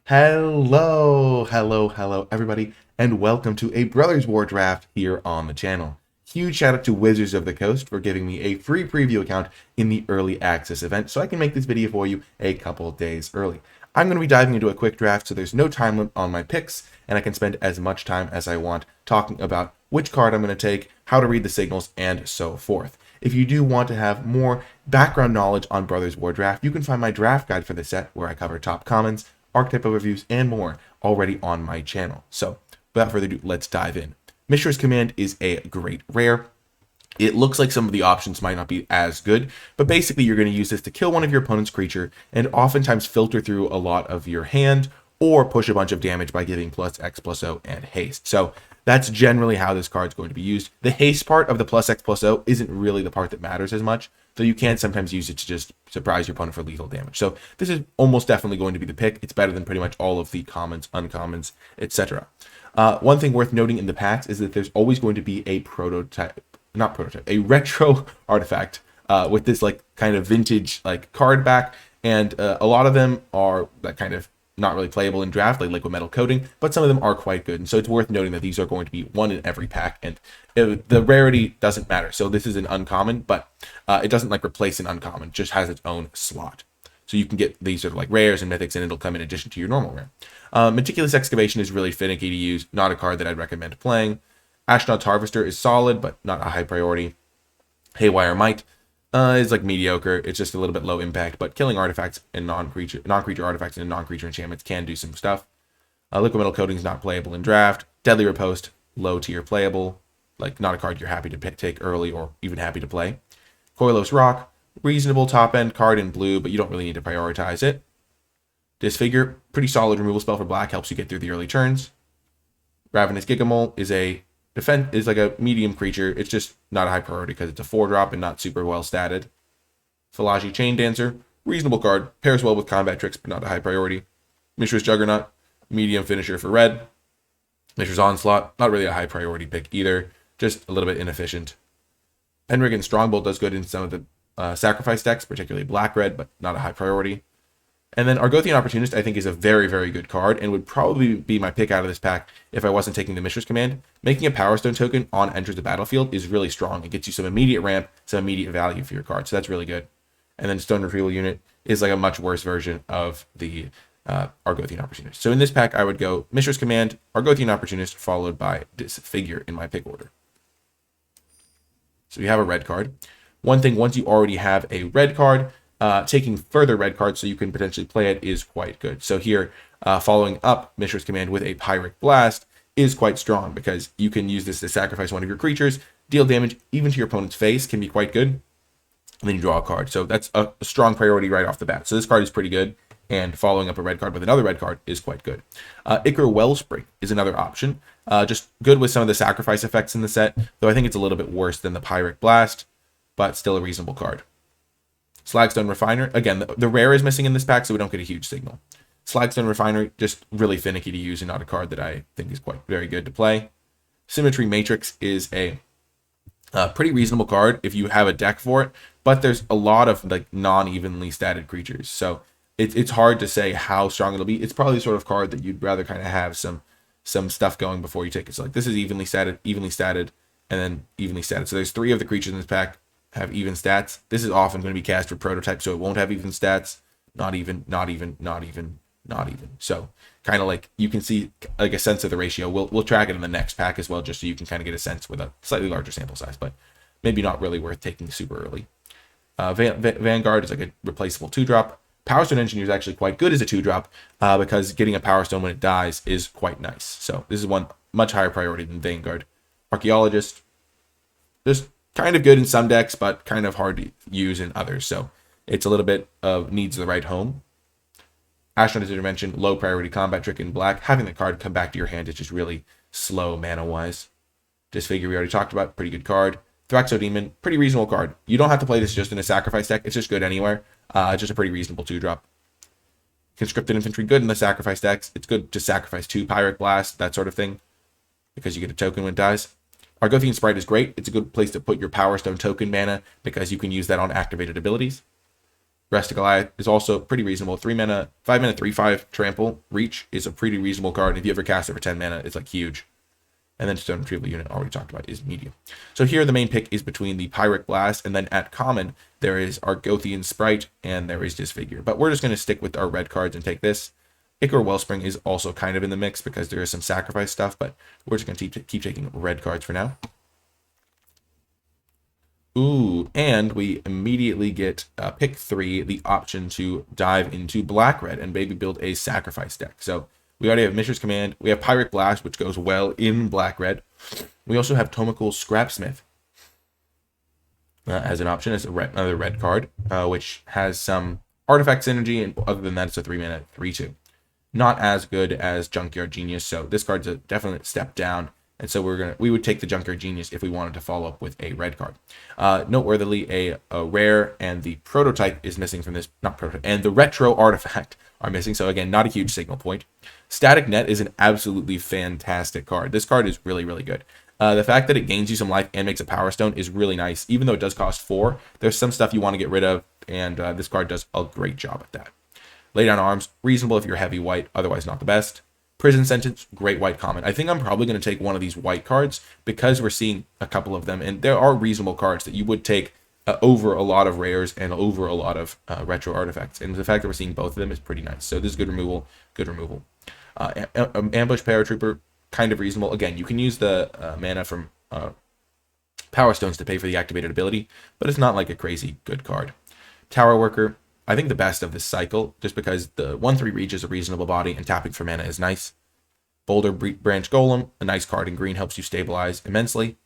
Hello, everybody, and welcome to a Brothers War draft here on the channel. Huge shout out to Wizards of the Coast for giving me a free preview account in the early access event so I can make this video for you a couple of days early. I'm going to be diving into a quick draft so there's no time limit on my picks, and I can spend as much time as I want talking about which card I'm going to take, how to read the signals, and so forth. If you do want to have more background knowledge on Brothers War Draft, you can find my draft guide for the set where I cover top commons, archetype overviews, and more already on my channel. So without further ado, let's dive in. Mishra's Command is a great rare. It looks like some of the options might not be as good, but basically you're going to use this to kill one of your opponent's creature and oftentimes filter through a lot of your hand or push a bunch of damage by giving +X+0 and haste. So that's generally how this card's going to be used. The haste part of the +X+0 isn't really the part that matters as much, though you can sometimes use it to just surprise your opponent for lethal damage. So this is almost definitely going to be the pick. It's better than pretty much all of the commons, uncommons, etc. One thing worth noting in the packs is that there's always going to be a a retro artifact with this like kind of vintage like card back, and a lot of them are that kind of not really playable in draft, like liquid metal coating, but some of them are quite good. And so it's worth noting that these are going to be one in every pack, and the rarity doesn't matter. So this is an uncommon, but it doesn't like replace an uncommon, just has its own slot. So you can get these sort of like rares and mythics, and it'll come in addition to your normal rare. Meticulous Excavation is really finicky to use, not a card that I'd recommend playing. Astronaut's Harvester is solid, but not a high priority. Haywire Might is like mediocre. It's just a little bit low impact, but killing artifacts and non-creature artifacts and non-creature enchantments can do some stuff. Liquid Metal Coating is not playable in draft. Deadly Riposte, low tier playable, like not a card you're happy to take early or even happy to play. Koilos Rock, reasonable top end card in blue, but you don't really need to prioritize it. Disfigure, pretty solid removal spell for black, helps you get through the early turns. Ravenous Gigamole is like a medium creature. It's just not a high priority because it's a 4-drop and not super well statted. Falaji Chain Dancer, reasonable card, pairs well with combat tricks, but not a high priority. Mishra's Juggernaut, medium finisher for red. Mishra's Onslaught, not really a high priority pick either, just a little bit inefficient. Pendragon Strongbolt does good in some of the sacrifice decks, particularly black-red, but not a high priority. And then Argothian Opportunist, I think, is a very, very good card and would probably be my pick out of this pack if I wasn't taking the Mishra's Command. Making a Power Stone token on enters the battlefield is really strong. It gets you some immediate ramp, some immediate value for your card, so that's really good. And then Stone Retrieval Unit is like a much worse version of the Argothian Opportunist. So in this pack, I would go Mishra's Command, Argothian Opportunist, followed by Disfigure in my pick order. So you have a red card. One thing, once you already have a red card, taking further red cards so you can potentially play it is quite good. So here, following up Mishra's Command with a Pyrrhic Blast is quite strong because you can use this to sacrifice one of your creatures, deal damage even to your opponent's face, can be quite good, and then you draw a card. So that's a strong priority right off the bat. So this card is pretty good, and following up a red card with another red card is quite good. Ichor Wellspring is another option. Just good with some of the sacrifice effects in the set, though I think it's a little bit worse than the Pyrrhic Blast, but still a reasonable card. Slagstone Refiner, again, the rare is missing in this pack, so we don't get a huge signal. Slagstone Refiner, just really finicky to use and not a card that I think is quite very good to play. Symmetry Matrix is a pretty reasonable card if you have a deck for it, but there's a lot of like non-evenly statted creatures, so it's hard to say how strong it'll be. It's probably the sort of card that you'd rather kind of have some stuff going before you take it. So like this is evenly statted, and then evenly statted. So there's 3 of the creatures in this pack have even stats. This is often going to be cast for prototype, so it won't have even stats. Not even. So kind of like you can see like a sense of the ratio. We'll track it in the next pack as well, just so you can kind of get a sense with a slightly larger sample size, but maybe not really worth taking super early. Vanguard is like a replaceable 2-drop. Power Stone Engineer is actually quite good as a 2-drop because getting a Power Stone when it dies is quite nice. So this is one much higher priority than Vanguard. Archaeologist, just kind of good in some decks, but kind of hard to use in others. So it's a little bit of needs the right home. Astronaut's Intervention, low priority combat trick in black. Having the card come back to your hand is just really slow mana-wise. Disfigure, we already talked about, pretty good card. Thraxodemon, pretty reasonable card. You don't have to play this just in a sacrifice deck. It's just good anywhere. It's just a pretty reasonable 2-drop. Conscripted Infantry, good in the sacrifice decks. It's good to sacrifice 2 Pyrrhic Blast, that sort of thing, because you get a token when it dies. Argothian Sprite is great. It's a good place to put your Power Stone token mana because you can use that on activated abilities. Rest of Goliath is also pretty reasonable. 3 mana, 5 mana, 3/5 trample reach is a pretty reasonable card. And if you ever cast it for 10 mana, it's like huge. And then Stone Retrieval Unit, already talked about, is medium. So here the main pick is between the Pyrrhic Blast, and then at common, there is Argothian Sprite, and there is Disfigure. But we're just going to stick with our red cards and take this. Ichor Wellspring is also kind of in the mix because there is some sacrifice stuff, but we're just going to keep taking red cards for now. Ooh, and we immediately get pick 3, the option to dive into black-red and maybe build a sacrifice deck. So we already have Mishra's Command. We have Pyrrhic Blast, which goes well in black-red. We also have Tomacool Scrapsmith as an option, as another red card, which has some artifact synergy, and other than that, it's a 3 mana 3/2. Not as good as Junkyard Genius, so this card's a definite step down. And so we would take the Junkyard Genius if we wanted to follow up with a red card. Noteworthily, a rare and the prototype is missing from this, not prototype, and the retro artifact are missing. So again, not a huge signal point. Static Net is an absolutely fantastic card. This card is really, really good. The fact that it gains you some life and makes a Power Stone is really nice. Even though it does cost 4, there's some stuff you want to get rid of, and this card does a great job at that. Lay Down Arms, reasonable if you're heavy white, otherwise not the best. Prison Sentence, great white common. I think I'm probably going to take one of these white cards because we're seeing a couple of them, and there are reasonable cards that you would take over a lot of rares and over a lot of retro artifacts. And the fact that we're seeing both of them is pretty nice. So this is good removal, good removal. Ambush Paratrooper, kind of reasonable. Again, you can use the mana from Power Stones to pay for the activated ability, but it's not like a crazy good card. Tower Worker, I think the best of this cycle, just because the 1/3 reach is a reasonable body and tapping for mana is nice. Boulder Branch Golem, a nice card in green, helps you stabilize immensely.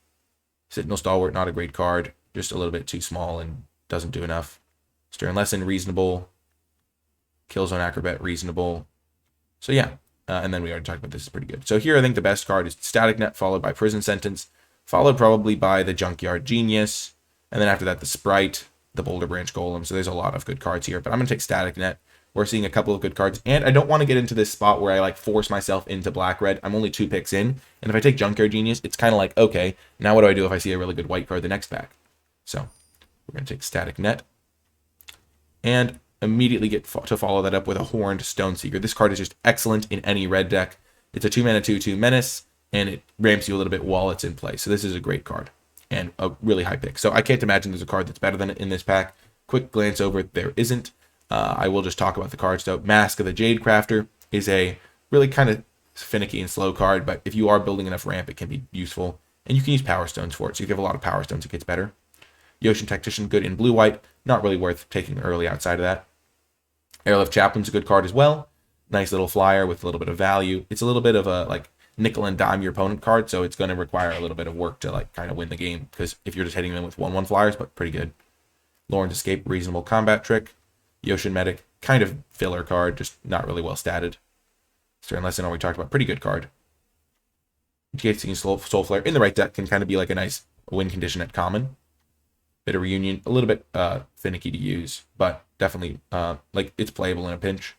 Sentinel Stalwart, not a great card, just a little bit too small and doesn't do enough. Stern Lesson, reasonable. Killzone Acrobat, reasonable. So yeah, and then we already talked about this is pretty good. So here I think the best card is Static Net, followed by Prison Sentence, followed probably by the Junkyard Genius, and then after that the Sprite, the Boulder Branch Golem. So there's a lot of good cards here, but I'm going to take Static Net. We're seeing a couple of good cards, and I don't want to get into this spot where I like force myself into black-red. I'm only 2 picks in, and if I take Junkyard Genius, it's kind of like, okay, now what do I do if I see a really good white card the next pack? So we're going to take Static Net, and immediately get to follow that up with a Horned Stoneseeker. This card is just excellent in any red deck. It's a 2 mana 2/2 menace, and it ramps you a little bit while it's in play. So this is a great card and a really high pick. So I can't imagine there's a card that's better than it in this pack. Quick glance over it, there isn't. I will just talk about the cards though. Mask of the Jade Crafter is a really kind of finicky and slow card, but if you are building enough ramp, it can be useful. And you can use Power Stones for it. So if you have a lot of Power Stones, it gets better. Yotian Tactician, good in blue-white. Not really worth taking early outside of that. Airlift Chaplain's a good card as well. Nice little flyer with a little bit of value. It's a little bit of a like nickel and dime your opponent card, so it's going to require a little bit of work to like kind of win the game, because if you're just hitting them with 1/1 flyers, but pretty good. Lauren's Escape, reasonable combat trick. Yotian Medic, kind of filler card, just not really well statted. Stern Lesson, we talked about, pretty good card. Gateseeking Soul Flare in the right deck can kind of be like a nice win condition at common. Bit of Reunion, a little bit finicky to use, but definitely like it's playable in a pinch.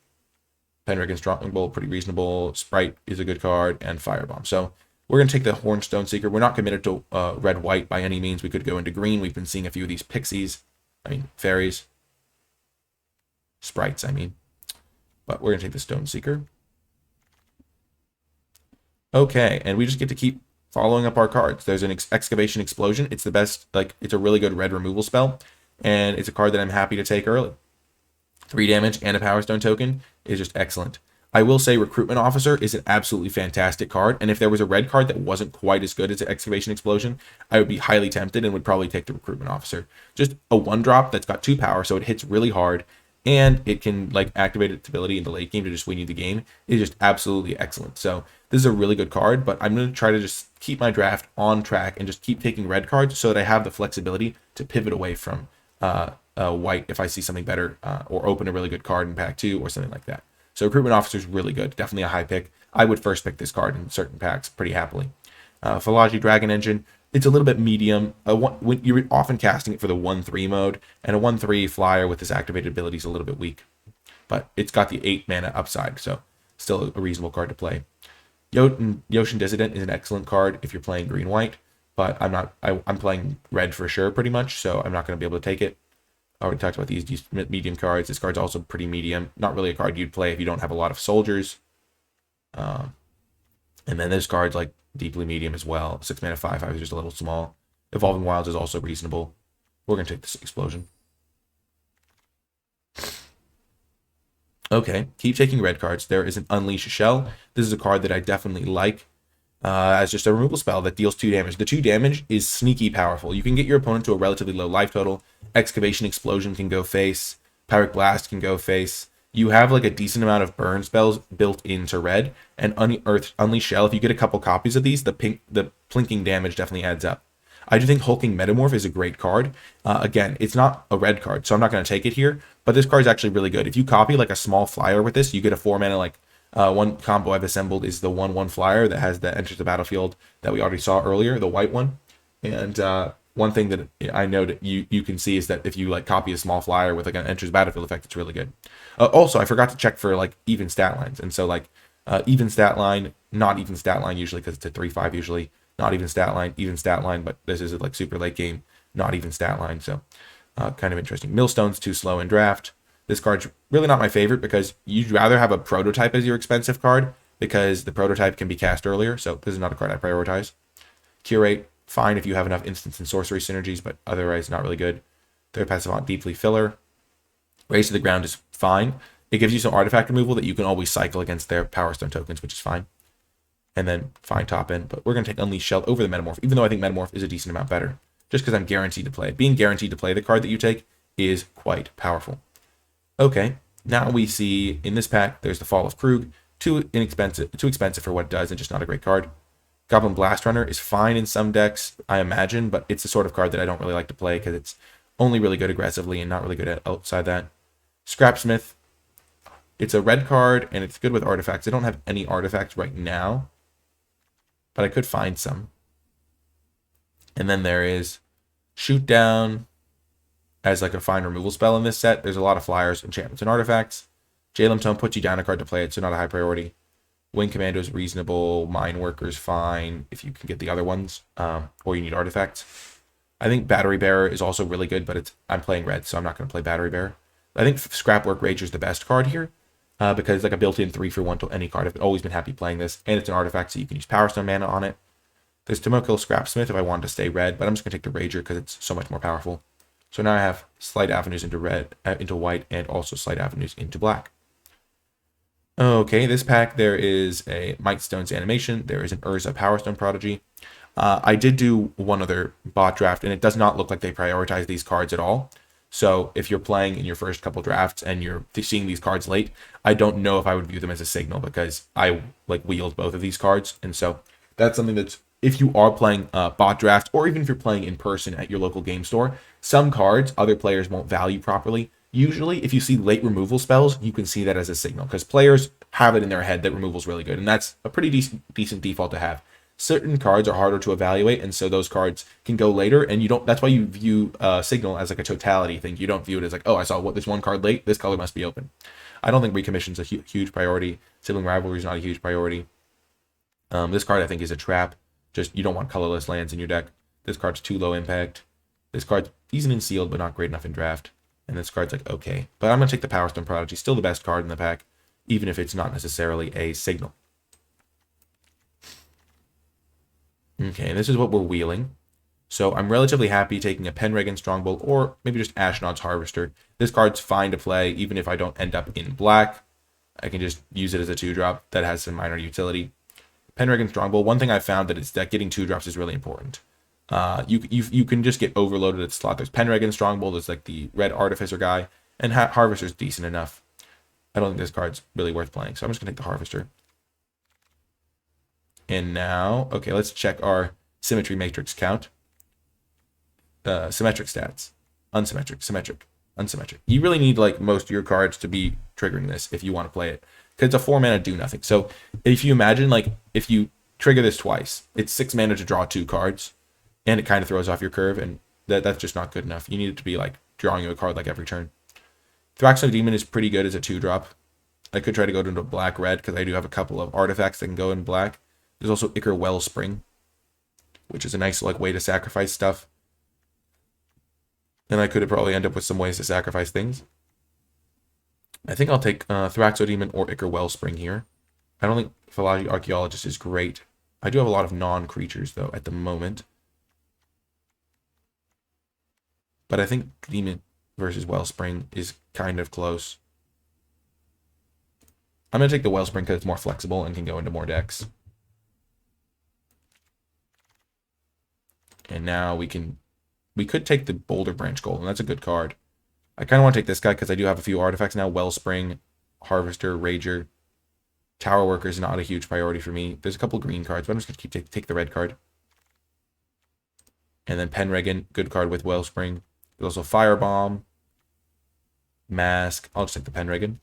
Pendragon Strongbow, pretty reasonable. Sprite is a good card, and Firebomb. So we're going to take the Horned Stoneseeker. We're not committed to red-white by any means. We could go into green. We've been seeing a few of these pixies. Fairies. Sprites, But we're going to take the Stoneseeker. Okay, and we just get to keep following up our cards. There's an Excavation Explosion. It's the best, it's a really good red removal spell, and it's a card that I'm happy to take early. 3 damage and a Power Stone token is just excellent. I will say Recruitment Officer is an absolutely fantastic card, and if there was a red card that wasn't quite as good as the Excavation Explosion, I would be highly tempted and would probably take the Recruitment Officer. Just a 1-drop that's got 2 power, so it hits really hard, and it can activate its ability in the late game to just win you the game. Is just absolutely excellent. So this is a really good card, but I'm going to try to just keep my draft on track and just keep taking red cards so that I have the flexibility to pivot away from white if I see something better, or open a really good card in pack 2 or something like that. So Recruitment Officer is really good, definitely a high pick. I would first pick this card in certain packs pretty happily. Philology Dragon Engine, it's a little bit medium. When you're often casting it for the 1/3 mode, and a 1/3 flyer with this activated ability is a little bit weak, but it's got the 8 mana upside, so still a reasonable card to play. Yotian Dissident is an excellent card if you're playing green-white, but I'm playing red for sure pretty much, so I'm not going to be able to take it. Already talked about these medium cards. This card's also pretty medium. Not really a card you'd play if you don't have a lot of soldiers. And then this card's like deeply medium as well. 6 mana, 5/5 is just a little small. Evolving Wilds is also reasonable. We're going to take this explosion. Okay, keep taking red cards. There is an Unleash Shell. This is a card that I definitely like as just a removal spell that deals 2 damage. The 2 damage is sneaky powerful. You can get your opponent to a relatively low life total. Excavation Explosion can go face. Pyric Blast can go face. You have like a decent amount of burn spells built into red. And Unleash Shell, if you get a couple copies of these, the plinking damage definitely adds up. I do think Hulking Metamorph is a great card. Again, it's not a red card, so I'm not going to take it here. But this card is actually really good. If you copy like a small flyer with this, you get a 4 mana like one combo I've assembled is the 1/1 flyer that has the enters the battlefield that we already saw earlier, the white one. And one thing that I know that you can see is that if you like copy a small flyer with like an enters battlefield effect, it's really good. Also, I forgot to check for like even stat lines, and so like even stat line, not even stat line usually because it's a 3/5 usually. Not even stat line, but this is like super late game, not even stat line. So kind of interesting. Millstone's too slow in draft. This card's really not my favorite because you'd rather have a prototype as your expensive card because the prototype can be cast earlier. So this is not a card I prioritize. Curate, fine if you have enough instance and sorcery synergies, but otherwise not really good. Third passive on Deeply Filler. Raise to the Ground is fine. It gives you some artifact removal that you can always cycle against their Power Stone tokens, which is fine. And then fine top end, but we're going to take Unleash Shell over the Metamorph, even though I think Metamorph is a decent amount better, just because I'm guaranteed to play it. Being guaranteed to play the card that you take is quite powerful. Okay, now we see in this pack, there's the Fall of Krug, too expensive for what it does, and just not a great card. Goblin Blast Runner is fine in some decks, I imagine, but it's the sort of card that I don't really like to play because it's only really good aggressively and not really good outside that. Scrapsmith, it's a red card, and it's good with artifacts. I don't have any artifacts right now, but I could find some. And then there is Shoot Down as like a fine removal spell in this set. There's a lot of flyers, enchantments, and artifacts. Jalem Tome puts you down a card to play it, so not a high priority. Wing Commando is reasonable. Mine Worker's fine if you can get the other ones, or you need artifacts. I think Battery Bearer is also really good, but I'm playing red, so I'm not going to play Battery Bearer. I think Scrapwork Rager is the best card here. Because like a built-in 3-for-1 to any card. I've always been happy playing this, and it's an artifact, so you can use Power Stone mana on it. There's Tomoko Scrapsmith if I wanted to stay red, but I'm just gonna take the Rager because it's so much more powerful. So now I have slight avenues into red, into white, and also slight avenues into black. Okay, this pack there is a Might Stone's Animation. There is an Urza Power Stone Prodigy. I did do one other bot draft, and it does not look like they prioritize these cards at all. So if you're playing in your first couple drafts and you're seeing these cards late, I don't know if I would view them as a signal because I like wield both of these cards. And so that's something that's, if you are playing bot draft, or even if you're playing in person at your local game store, some cards other players won't value properly. Usually if you see late removal spells, you can see that as a signal because players have it in their head that removal is really good. And that's a pretty decent default to have. Certain cards are harder to evaluate, and so those cards can go later, and you don't. That's why you view Signal as like a totality thing. You don't view it as like, oh, I saw this one card late, this color must be open. I don't think recommission's a huge priority. Sibling Rivalry is not a huge priority. This card I think is a trap. Just you don't want colorless lands in your deck. This card's too low impact. This card's decent in sealed, but not great enough in draft. And this card's like okay, but I'm gonna take the Power Stone Prodigy, still the best card in the pack, even if it's not necessarily a signal. Okay, this is what we're wheeling. So I'm relatively happy taking a Pendragon Strongbow or maybe just Ashnod's Harvester. This card's fine to play even if I don't end up in black. I can just use it as a 2-drop that has some minor utility. Pendragon Strongbow, one thing I've found that getting 2-drops is really important. You can just get overloaded at the slot. There's Pendragon Strongbow, there's like the red Artificer guy, and Harvester's decent enough. I don't think this card's really worth playing, so I'm just going to take the Harvester. And now, okay, let's check our Symmetry Matrix count. Symmetric stats. Unsymmetric, symmetric, unsymmetric. You really need like most of your cards to be triggering this if you want to play it. Because it's a 4 mana do nothing. So if you imagine like if you trigger this twice, it's 6 mana to draw 2 cards. And it kind of throws off your curve, and that's just not good enough. You need it to be like drawing you a card like every turn. Thraxo Demon is pretty good as a 2-drop. I could try to go into black-red because I do have a couple of artifacts that can go in black. There's also Ichor Wellspring, which is a nice like way to sacrifice stuff. And I could probably end up with some ways to sacrifice things. I think I'll take Thraxodemon or Ichor Wellspring here. I don't think Philology Archaeologist is great. I do have a lot of non-creatures, though, at the moment. But I think Demon versus Wellspring is kind of close. I'm going to take the Wellspring because it's more flexible and can go into more decks. And now we could take the Boulder Branch Gold, and that's a good card. I kind of want to take this guy because I do have a few artifacts now. Wellspring, Harvester, Rager. Tower Worker is not a huge priority for me. There's a couple green cards, but I'm just going to take the red card. And then Penregan, good card with Wellspring. There's also Firebomb, Mask. I'll just take the Penregan.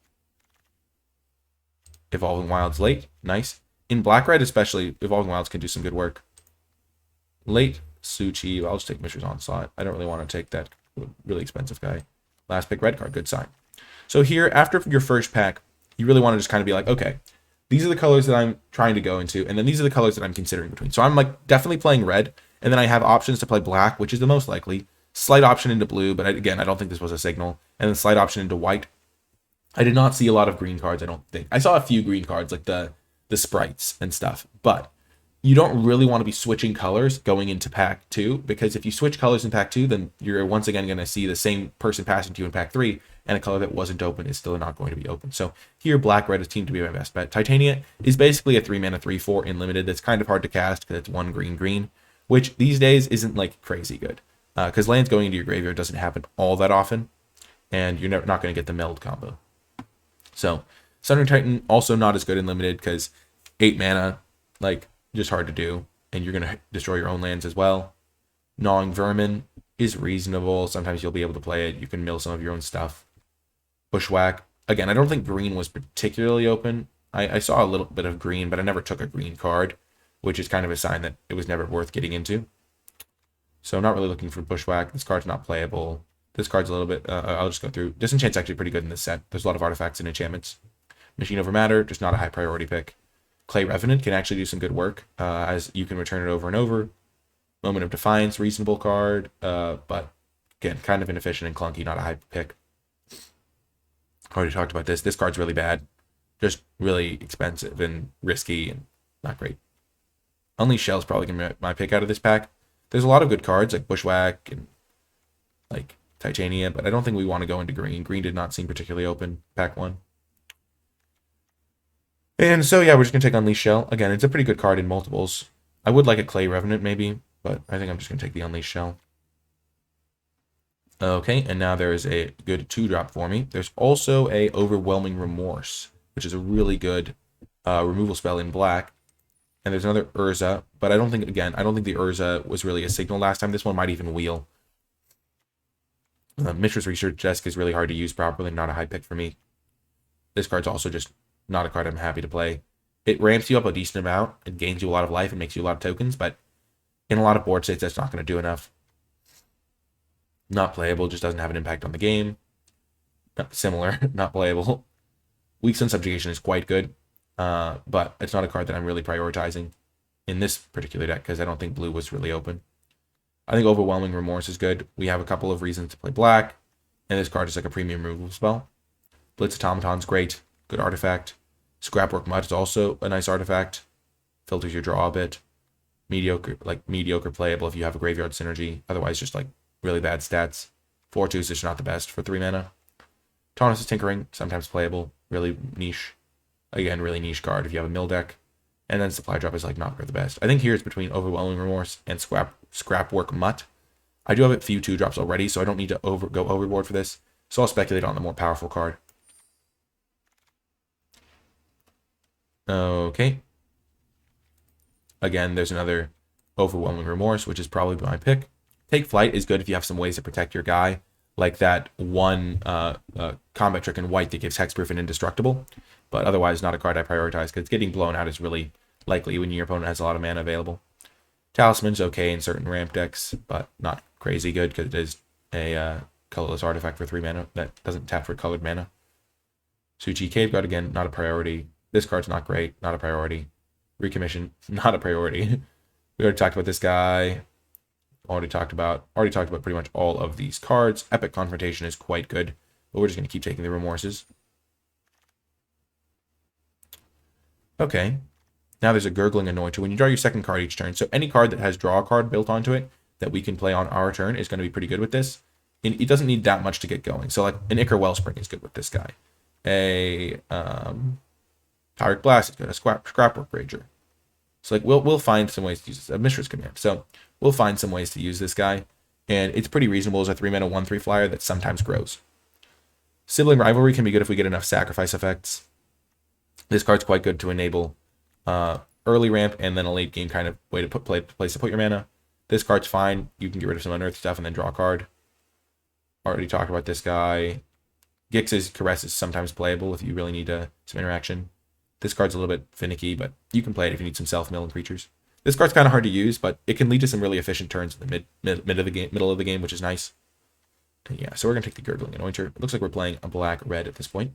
Evolving Wilds late. Nice. In Black-Red especially, Evolving Wilds can do some good work. Late, Suchi. I'll just take Mishra's Onslaught. I don't really want to take that really expensive guy. Last pick, red card. Good sign. So here, after your first pack, you really want to just kind of be like, okay, these are the colors that I'm trying to go into, and then these are the colors that I'm considering between. So I'm like definitely playing red, and then I have options to play black, which is the most likely. Slight option into blue, but again, I don't think this was a signal. And then slight option into white. I did not see a lot of green cards, I don't think. I saw a few green cards, like the sprites and stuff, but you don't really want to be switching colors going into pack 2, because if you switch colors in pack 2, then you're once again going to see the same person passing to you in pack 3, and a color that wasn't open is still not going to be open. So here, black-red is teamed to be my best bet. Titania is basically a 3-mana 3/4 in limited that's kind of hard to cast because it's 1 green, which these days isn't like crazy good, because lands going into your graveyard doesn't happen all that often, and you're not going to get the meld combo. So Sundering Titan also not as good in limited because 8 mana, like, just hard to do, and you're going to destroy your own lands as well. Gnawing Vermin is reasonable. Sometimes you'll be able to play it. You can mill some of your own stuff. Bushwhack. Again, I don't think green was particularly open. I saw a little bit of green, but I never took a green card, which is kind of a sign that it was never worth getting into. So not really looking for Bushwhack. This card's not playable. This card's a little bit... I'll just go through. Disenchant's actually pretty good in this set. There's a lot of artifacts and enchantments. Machine Over Matter, just not a high priority pick. Clay Revenant can actually do some good work, as you can return it over and over. Moment of Defiance, reasonable card, but again, kind of inefficient and clunky, not a high pick. Already talked about this. This card's really bad. Just really expensive and risky and not great. Unleashed Shell is probably going to be my pick out of this pack. There's a lot of good cards like Bushwhack and like Titania, but I don't think we want to go into green. Green did not seem particularly open, pack 1. And so, yeah, we're just going to take Unleashed Shell. Again, it's a pretty good card in multiples. I would like a Clay Revenant, maybe, but I think I'm just going to take the Unleashed Shell. Okay, and now there is a good 2-drop for me. There's also a Overwhelming Remorse, which is a really good removal spell in black. And there's another Urza, but I don't think the Urza was really a signal last time. This one might even wheel. Mishra's Research Desk is really hard to use properly, not a high pick for me. This card's also just not a card I'm happy to play. It ramps you up a decent amount, it gains you a lot of life, and makes you a lot of tokens, but in a lot of board states, that's not going to do enough. Not playable, just doesn't have an impact on the game. Similar, not playable. Weak Sun Subjugation is quite good, but it's not a card that I'm really prioritizing in this particular deck, because I don't think blue was really open. I think Overwhelming Remorse is good. We have a couple of reasons to play black, and this card is like a premium removal spell. Blitz Automaton's great, good artifact. Scrapwork Mud is also a nice artifact. Filters your draw a bit. Mediocre playable if you have a graveyard synergy. Otherwise, just like really bad stats. 4/2 is just not the best for 3 mana. Taunos' Tinkering, sometimes playable. Really niche. Again, really niche card if you have a mill deck. And then Supply Drop is like not the best. I think here it's between Overwhelming Remorse and Scrapwork Mutt. I do have a few 2-drops already, so I don't need to go overboard for this. So I'll speculate on the more powerful card. Okay. Again, there's another Overwhelming Remorse, which is probably my pick. Take Flight is good if you have some ways to protect your guy, like that one combat trick in white that gives Hexproof and Indestructible, but otherwise not a card I prioritize, because getting blown out is really likely when your opponent has a lot of mana available. Talisman's okay in certain ramp decks, but not crazy good, because it is a colorless artifact for 3 mana that doesn't tap for colored mana. Suchi Cave Guard, again, not a priority. This card's not great, not a priority. Recommission, not a priority. We already talked about this guy. Already talked about pretty much all of these cards. Epic Confrontation is quite good, but we're just going to keep taking the Remorses. Okay. Now there's a Gurgling Anointer. When you draw your second card each turn, so any card that has draw a card built onto it that we can play on our turn is going to be pretty good with this. And it doesn't need that much to get going. So like an Ichor Wellspring is good with this guy. A Pyrrhic Blast is good. A Scrapwork Rager. So like we'll find some ways to use this. A Mishra's Command. So we'll find some ways to use this guy. And it's pretty reasonable as a 3-mana 1/3 flyer that sometimes grows. Sibling Rivalry can be good if we get enough sacrifice effects. This card's quite good to enable early ramp and then a late game kind of way to place to put your mana. This card's fine. You can get rid of some unearthed stuff and then draw a card. Already talked about this guy. Gix's Caress is sometimes playable if you really need some interaction. This card's a little bit finicky, but you can play it if you need some self-milling creatures. This card's kind of hard to use, but it can lead to some really efficient turns in the middle of the game, which is nice. Yeah, so we're going to take the Gurgling Anointer. It looks like we're playing a black-red at this point.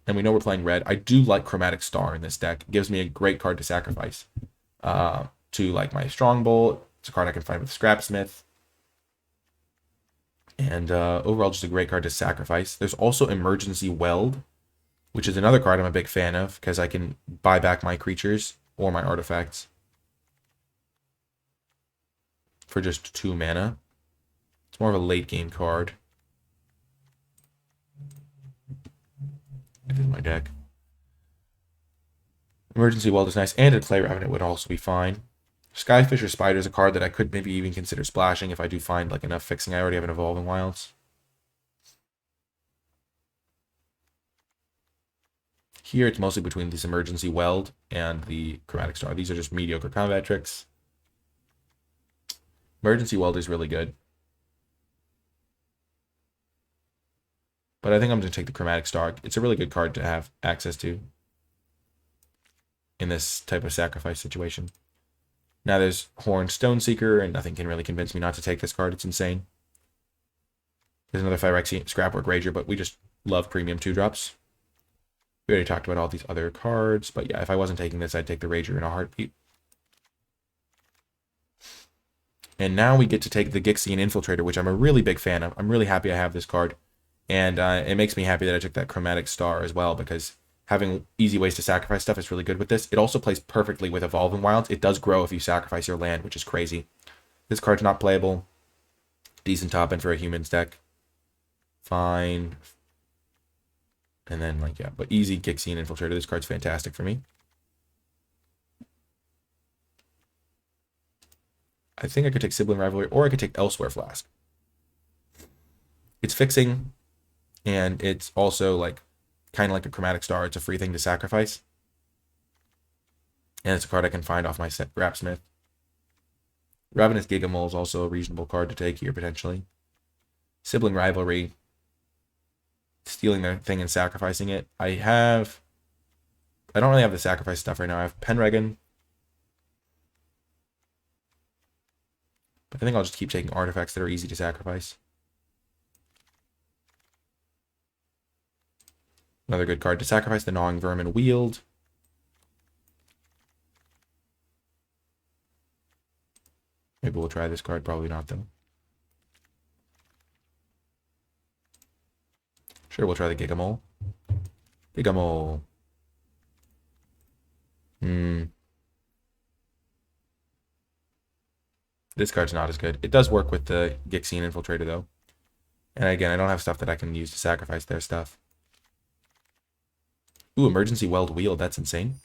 And we know we're playing red. I do like Chromatic Star in this deck. It gives me a great card to sacrifice. To like my Strongbolt. It's a card I can find with Scrapsmith. And overall, just a great card to sacrifice. There's also Emergency Weld, which is another card I'm a big fan of, because I can buy back my creatures or my artifacts for just 2 mana. It's more of a late game card. This is my deck. Emergency Weld is nice, and a Clay Revenant would also be fine. Skyfisher Spider is a card that I could maybe even consider splashing if I do find like enough fixing. I already have an Evolving Wilds. Here it's mostly between this Emergency Weld and the Chromatic Star. These are just mediocre combat tricks. Emergency Weld is really good. But I think I'm going to take the Chromatic Star. It's a really good card to have access to in this type of sacrifice situation. Now there's Horned Stoneseeker, and nothing can really convince me not to take this card. It's insane. There's another Phyrexian Scrapwork Rager, but we just love premium 2-drops. We already talked about all these other cards, but yeah, if I wasn't taking this, I'd take the Rager in a heartbeat. And now we get to take the Gixian Infiltrator, which I'm a really big fan of. I'm really happy I have this card. And it makes me happy that I took that Chromatic Star as well, because having easy ways to sacrifice stuff is really good with this. It also plays perfectly with Evolving Wilds. It does grow if you sacrifice your land, which is crazy. This card's not playable. Decent top end for a humans deck. Fine. And then, like, yeah, but easy Gixian Infiltrator. This card's fantastic for me. I think I could take Sibling Rivalry, or I could take Elsewhere Flask. It's fixing, and it's also, like, kind of like a Chromatic Star. It's a free thing to sacrifice. And it's a card I can find off my set Grapsmith. Ravenous Gigamole is also a reasonable card to take here, potentially. Sibling Rivalry. Stealing their thing and sacrificing it. I don't really have the sacrifice stuff right now. I have Penregan. But I think I'll just keep taking artifacts that are easy to sacrifice. Another good card to sacrifice, the Gnawing Vermin Wield. Maybe we'll try this card, probably not though. Sure, we'll try the Gigamole. Gigamole. This card's not as good. It does work with the Gixian Infiltrator though. And again, I don't have stuff that I can use to sacrifice their stuff. Ooh, Emergency Weld Wield. That's insane.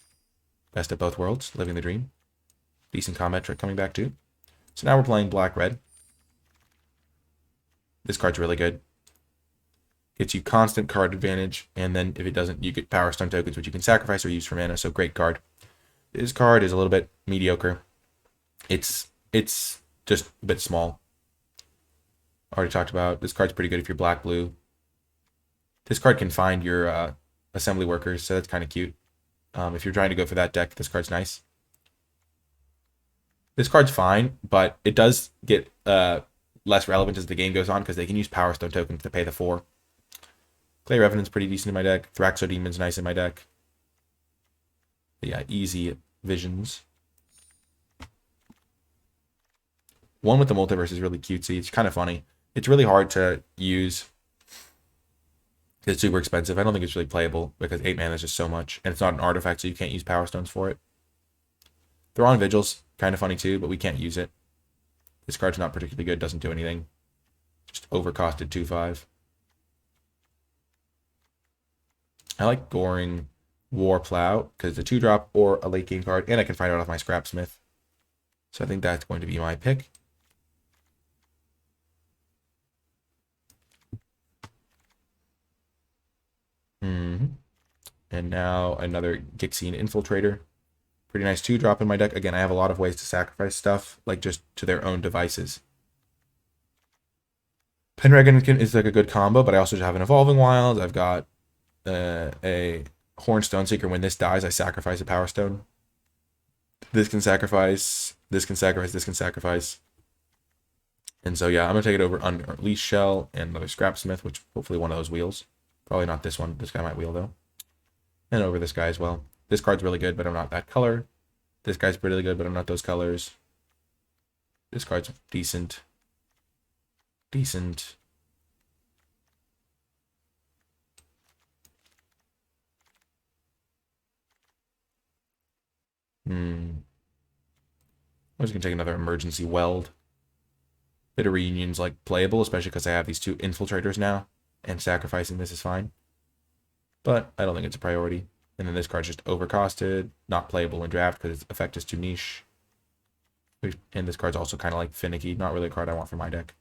Best of both worlds. Living the dream. Decent combat trick coming back too. So now we're playing black-red. This card's really good. Gets you constant card advantage. And then if it doesn't, you get Power Stone tokens, which you can sacrifice or use for mana. So great card. This card is a little bit mediocre. It's just a bit small. Already talked about. This card's pretty good if you're black-blue. This card can find your assembly workers, so that's kind of cute. If you're trying to go for that deck, this card's nice. This card's fine, but it does get less relevant as the game goes on because they can use Power Stone tokens to pay the 4. Clay Revenant's pretty decent in my deck. Thraxodemon's nice in my deck. But yeah, easy visions. One with the multiverse is really cutesy. It's kind of funny. It's really hard to use. It's super expensive. I don't think it's really playable because 8 mana is just so much. And it's not an artifact, so you can't use Power Stones for it. Throw-on Vigil's kind of funny too, but we can't use it. This card's not particularly good. Doesn't do anything. Just overcosted 2/5. I like Goring War Plow because it's a 2-drop or a late game card, and I can find out off my Scrapsmith. So I think that's going to be my pick. And now another Gixine Infiltrator. Pretty nice 2-drop in my deck. Again, I have a lot of ways to sacrifice stuff, like just to their own devices. Pendragon is like a good combo, but I also have an Evolving Wild. I've got a Hornstone Seeker. When this dies, I sacrifice a Power Stone. This can sacrifice, this can sacrifice, this can sacrifice. And so, yeah, I'm going to take it over under Leash Shell and another Scrapsmith, which hopefully one of those wheels. Probably not this one. This guy might wheel, though. And over this guy as well. This card's really good, but I'm not that color. This guy's pretty good, but I'm not those colors. This card's decent. Decent. I'm just going to take another Emergency Weld. Bit of Reunion's like playable, especially because I have these 2 Infiltrators now. And sacrificing this is fine. But I don't think it's a priority. And then this card's just overcosted, not playable in draft because its effect is too niche. And this card's also kind of like finicky, not really a card I want for my deck,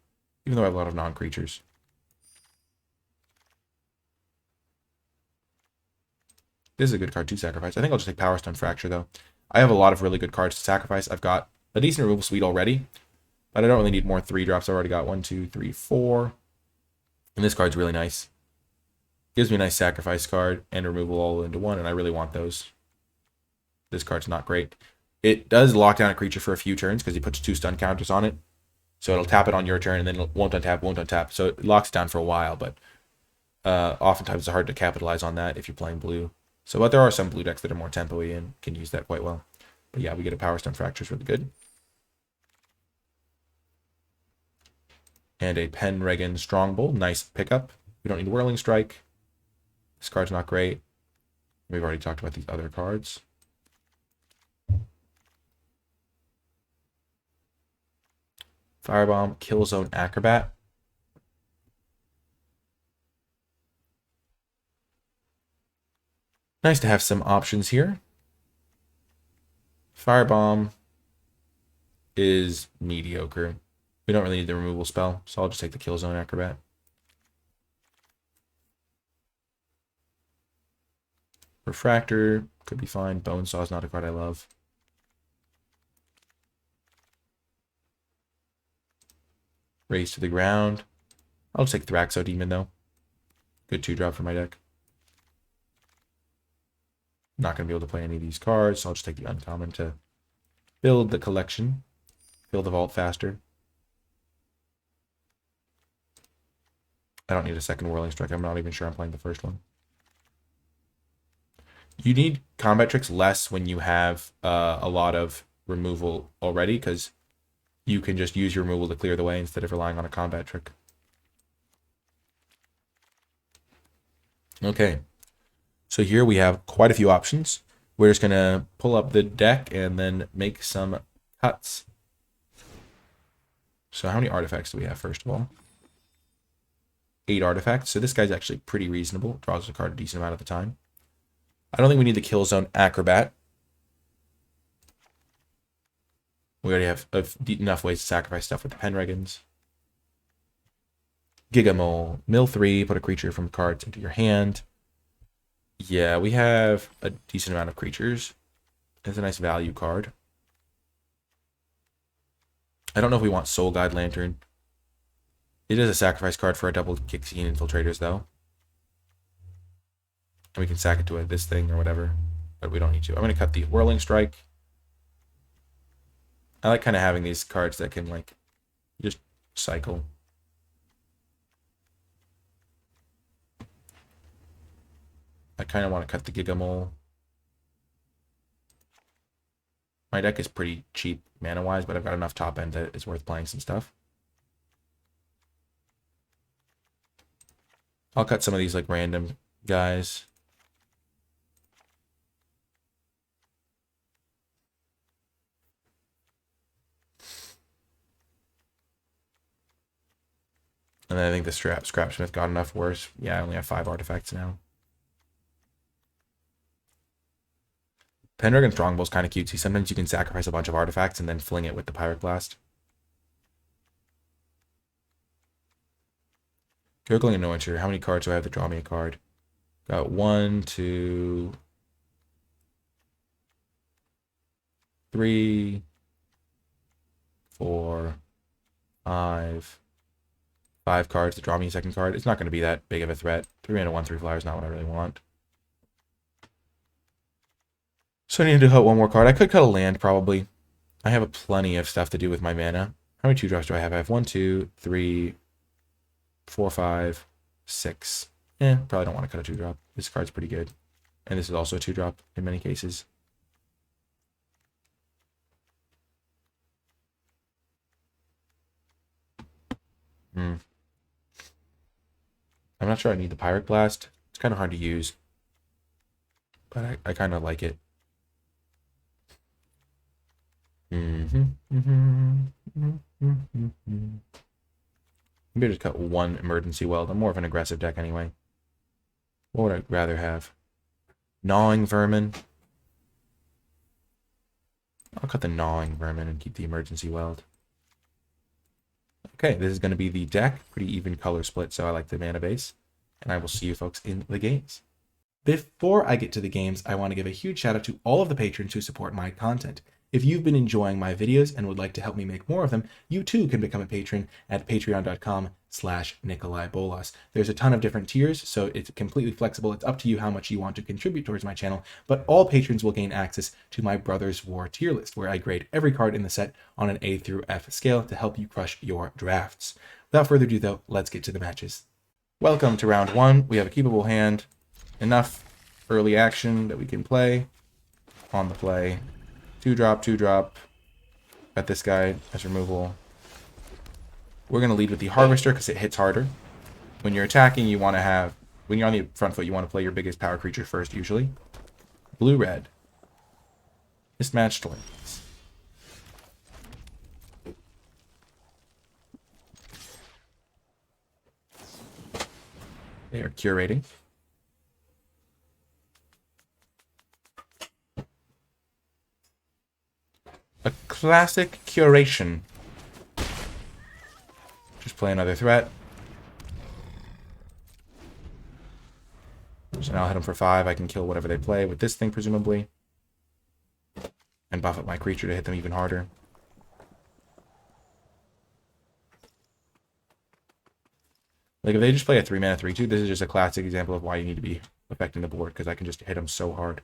even though I have a lot of non-creatures. This is a good card to sacrifice. I think I'll just take Power Stone Fracture, though. I have a lot of really good cards to sacrifice. I've got a decent removal suite already, but I don't really need more 3-drops. I've already got 1, 2, 3, 4. And this card's really nice. Gives me a nice sacrifice card and removal all into one, and I really want those. This card's not great. It does lock down a creature for a few turns because he puts 2 stun counters on it. So it'll tap it on your turn, and then it won't untap, won't untap. So it locks it down for a while, but oftentimes it's hard to capitalize on that if you're playing blue. So, but there are some blue decks that are more tempo-y and can use that quite well. But yeah, we get a Power Stone Fracture is really good. And a Pendragon Strongbow, nice pickup. We don't need Whirling Strike. This card's not great. We've already talked about these other cards. Firebomb, Killzone Acrobat. Nice to have some options here. Firebomb is mediocre. We don't really need the removal spell, so I'll just take the Killzone Acrobat. Refractor could be fine. Bonesaw is not a card I love. Raise to the ground. I'll just take Thraxo Demon, though. Good 2-drop for my deck. Not going to be able to play any of these cards, so I'll just take the uncommon to build the collection. Fill the vault faster. I don't need a second Whirling Strike. I'm not even sure I'm playing the first one. You need combat tricks less when you have a lot of removal already, because you can just use your removal to clear the way instead of relying on a combat trick. Okay, so here we have quite a few options. We're just going to pull up the deck and then make some cuts. So how many artifacts do we have, first of all? 8 artifacts. So this guy's actually pretty reasonable. Draws a card a decent amount of the time. I don't think we need the Killzone Acrobat. We already have enough ways to sacrifice stuff with the Pendragons. Gigamole. Mill 3, put a creature from cards into your hand. Yeah, we have a decent amount of creatures. It's a nice value card. I don't know if we want Soul Guide Lantern. It is a sacrifice card for a double Gixine Infiltrators, though. And we can sack it to this thing or whatever, but we don't need to. I'm going to cut the Whirling Strike. I like kind of having these cards that can, like, just cycle. I kind of want to cut the Gigamole. My deck is pretty cheap mana-wise, but I've got enough top end that it's worth playing some stuff. I'll cut some of these like random guys. And then I think the Scrapsmith got enough worse. Yeah, I only have 5 artifacts now. Pendragon Strongbowl's kind of cutesy. Sometimes you can sacrifice a bunch of artifacts and then fling it with the Pirate Blast. Gurgling Annoyancer. How many cards do I have to draw me a card? Got 1, 2, 3, 4, 5. 5 cards to draw me a second card. It's not going to be that big of a threat. 3 mana 1/3 flyer is not what I really want. So I need to cut one more card. I could cut a land probably. I have plenty of stuff to do with my mana. How many 2-drops do I have? I have 1, 2, 3, 4, 5, 6. Probably don't want to cut a 2-drop. This card's pretty good. And this is also a 2-drop in many cases. I'm not sure I need the Pirate Blast. It's kind of hard to use. But I kind of like it. Maybe I just cut 1 Emergency Weld. I'm more of an aggressive deck anyway. What would I rather have? Gnawing Vermin. I'll cut the Gnawing Vermin and keep the Emergency Weld. Okay, this is going to be the deck. Pretty even color split, so I like the mana base. And I will see you folks in the games. Before I get to the games, I want to give a huge shout out to all of the patrons who support my content. If you've been enjoying my videos and would like to help me make more of them, you too can become a patron at patreon.com/NicolaiBolas. There's a ton of different tiers, so it's completely flexible. It's up to you how much you want to contribute towards my channel, but all patrons will gain access to my Brothers War tier list, where I grade every card in the set on an A through F scale to help you crush your drafts. Without further ado though, let's get to the matches. Welcome to round 1. We have a keepable hand. Enough early action that we can play on the play. 2-drop, 2-drop. Got this guy as removal. We're going to lead with the Harvester because it hits harder. When you're attacking, you want to have... When you're on the front foot, you want to play your biggest power creature first, usually. Blue-red. Mismatched lands. They are curating. A classic curation. Just play another threat. So now I'll hit them for 5. I can kill whatever they play with this thing, presumably. And buff up my creature to hit them even harder. Like, if they just play a 3-mana 3/2, this is just a classic example of why you need to be affecting the board, because I can just hit them so hard.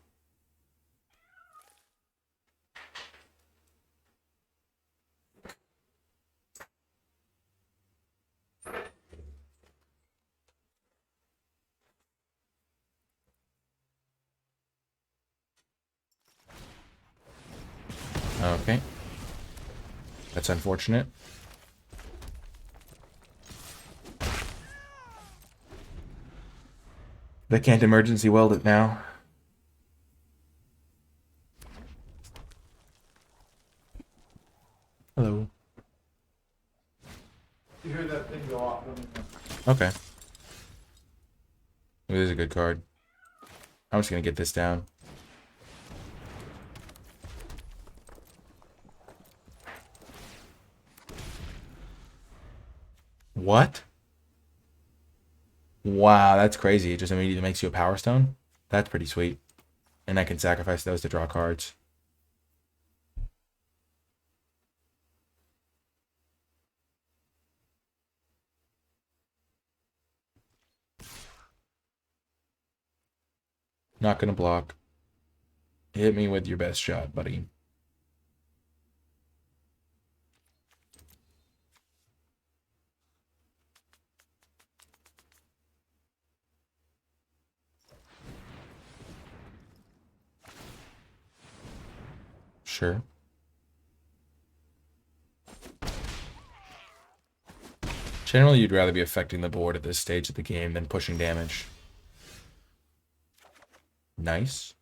Okay. That's unfortunate. They can't emergency weld it now. Hello. You hear that thing go off? Okay. This is a good card. I'm just going to get this down. What? Wow, that's crazy. It just immediately makes you a Power Stone. That's pretty sweet. And I can sacrifice those to draw cards. Not gonna block. Hit me with your best shot, buddy. Sure. Generally, you'd rather be affecting the board at this stage of the game than pushing damage. Nice.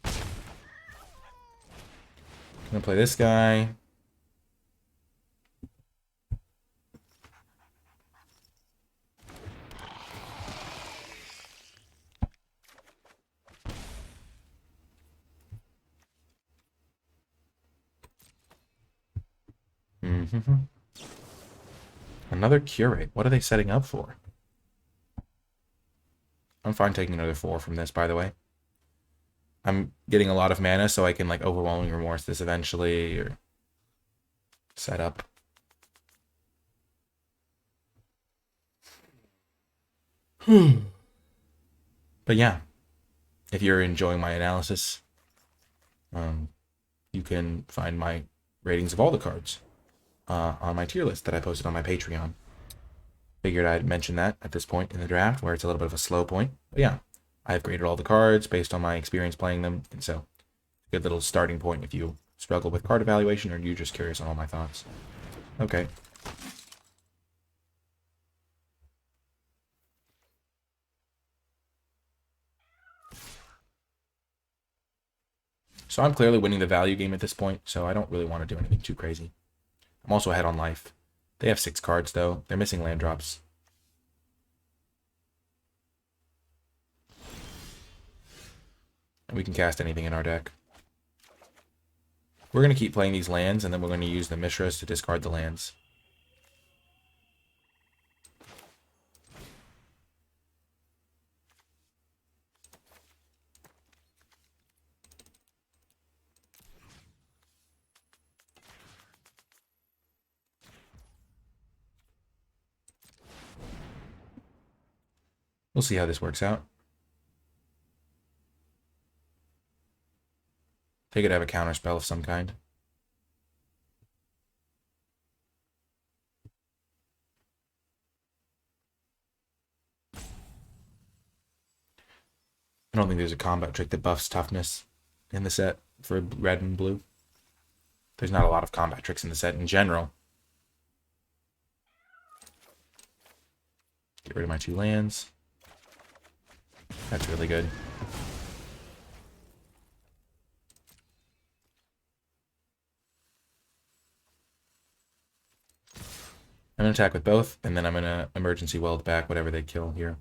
I'm gonna play this guy. Another curate. What are they setting up for? I'm fine taking another 4 from this, by the way. I'm getting a lot of mana, so I can, like, Overwhelming Remorse this eventually, or set up. But yeah, if you're enjoying my analysis, you can find my ratings of all the cards on my tier list that I posted on my Patreon. Figured I'd mention that at this point in the draft, where it's a little bit of a slow point. But yeah, I've graded all the cards based on my experience playing them, and so good little starting point if you struggle with card evaluation or you're just curious on all my thoughts. Okay. So I'm clearly winning the value game at this point, so I don't really want to do anything too crazy. I'm also ahead on life. They have 6 cards, though. They're missing land drops. And we can cast anything in our deck. We're going to keep playing these lands, and then we're going to use the Mishras to discard the lands. We'll see how this works out. They could have a counter spell of some kind. I don't think there's a combat trick that buffs toughness in the set for red and blue. There's not a lot of combat tricks in the set in general. Get rid of my 2 lands. That's really good. I'm going to attack with both, and then I'm going to emergency weld back whatever they kill here.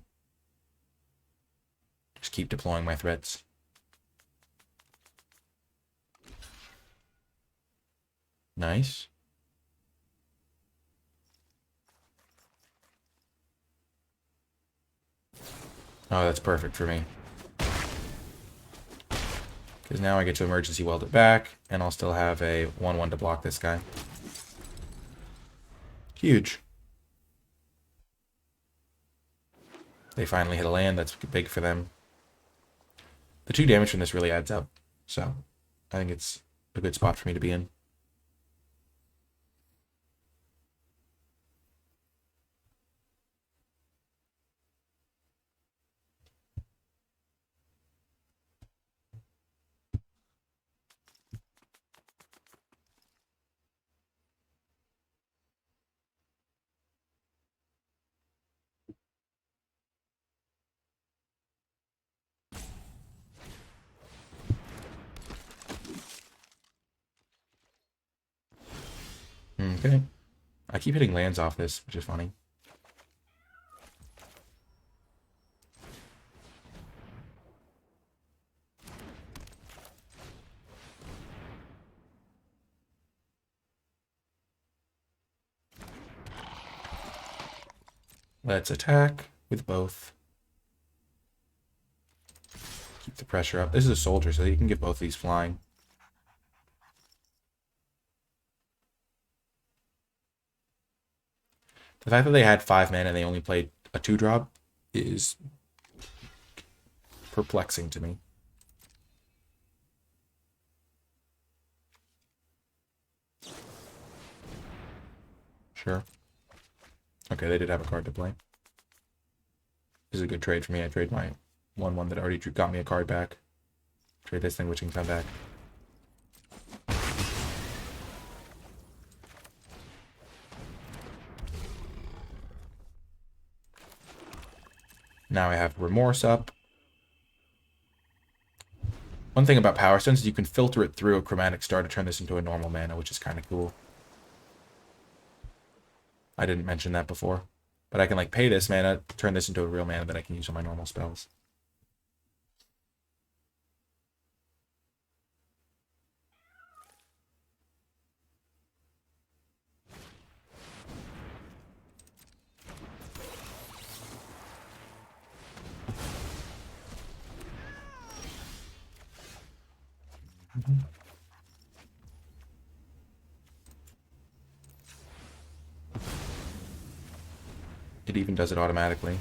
Just keep deploying my threats. Nice. Oh, that's perfect for me. Because now I get to emergency weld it back, and I'll still have a 1/1 to block this guy. Huge. They finally hit a land. That's big for them. The 2 damage from this really adds up. So I think it's a good spot for me to be in. Okay. I keep hitting lands off this, which is funny. Let's attack with both. Keep the pressure up. This is a soldier, so you can get both these flying. The fact that they had 5 mana and they only played a 2-drop is perplexing to me. Sure. Okay, they did have a card to play. This is a good trade for me. I trade my 1/1 that already got me a card back. Trade this thing, which can come back. Now I have Remorse up. One thing about Power Stones is you can filter it through a Chromatic Star to turn this into a normal mana, which is kind of cool. I didn't mention that before. But I can, like, pay this mana, turn this into a real mana that I can use on my normal spells. It even does it automatically.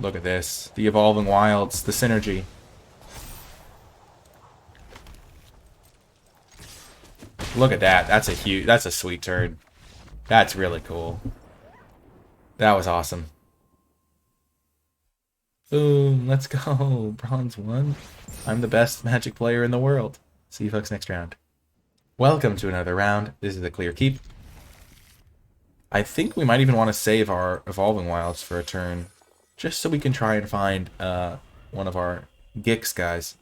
Look at this. The Evolving Wilds, the synergy. Look at that. That's a sweet turn. That's really cool. That was awesome. Boom, let's go. Bronze 1. I'm the best Magic player in the world. See you folks next round. Welcome to another round. This is a clear keep. I think we might even want to save our Evolving Wilds for a turn, just so we can try and find one of our Gix guys.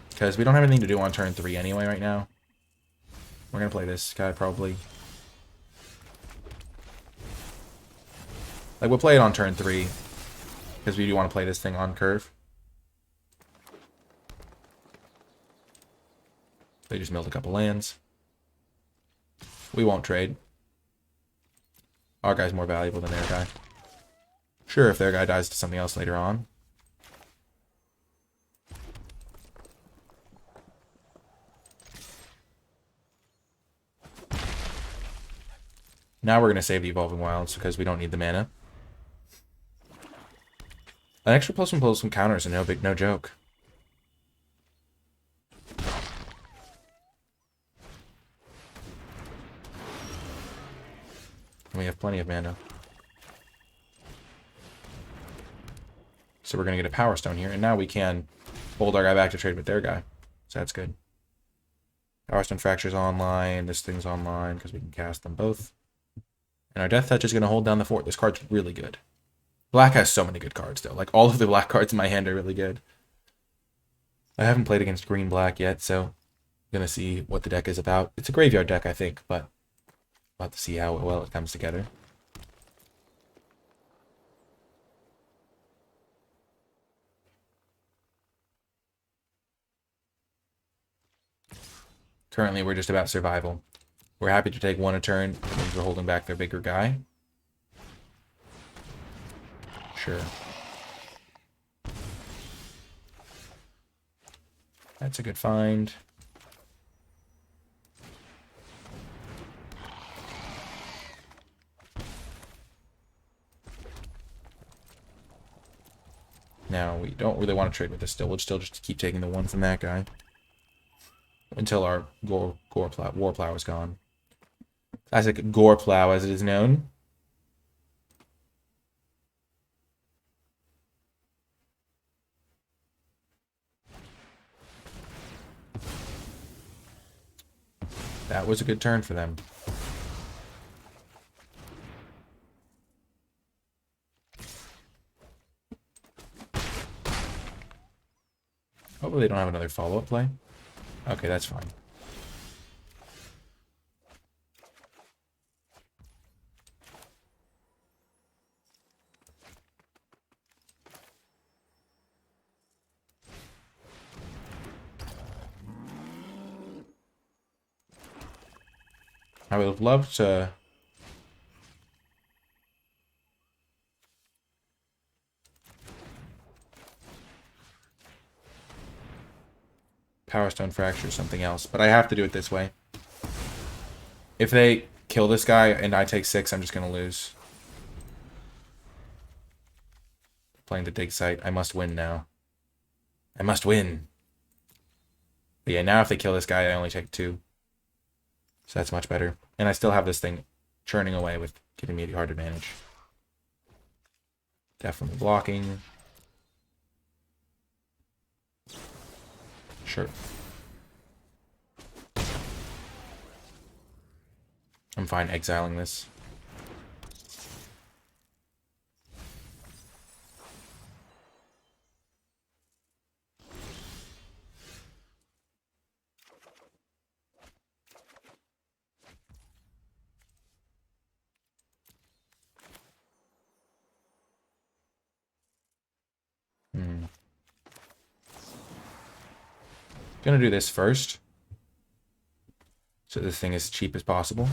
Because we don't have anything to do on turn 3 anyway right now. We're going to play this guy probably. Like, we'll play it on turn 3. Because we do want to play this thing on curve. They just milled a couple lands. We won't trade. Our guy's more valuable than their guy. Sure, if their guy dies to something else later on. Now we're going to save the Evolving Wilds because we don't need the mana. An extra +1 +1 counters and no joke. And we have plenty of mana. So we're going to get a Power Stone here, and now we can hold our guy back to trade with their guy. So that's good. Power Stone Fracture's online, this thing's online because we can cast them both. And our Death Touch is going to hold down the fort. This card's really good. Black has so many good cards, though. Like, all of the black cards in my hand are really good. I haven't played against green-black yet, so I'm going to see what the deck is about. It's a graveyard deck, I think, but we'll have to see how well it comes together. Currently, we're just about survival. We're happy to take one a turn. That means we're holding back their bigger guy. Sure. That's a good find. Now, we don't really want to trade with this still. We'll still just keep taking the one from that guy. Until our Warplow is gone. Classic Goreplow, as it is known. That was a good turn for them. Hopefully they don't have another follow-up play. Okay, that's fine. I would have loved to... Power Stone Fracture or something else, but I have to do it this way. If they kill this guy and I take 6, I'm just going to lose. Playing the dig site, I must win now. I must win. But yeah, now if they kill this guy, I only take 2. So that's much better. And I still have this thing churning away with giving me the hard advantage. Definitely blocking. Sure. I'm fine exiling this. Gonna do this first. So this thing is as cheap as possible.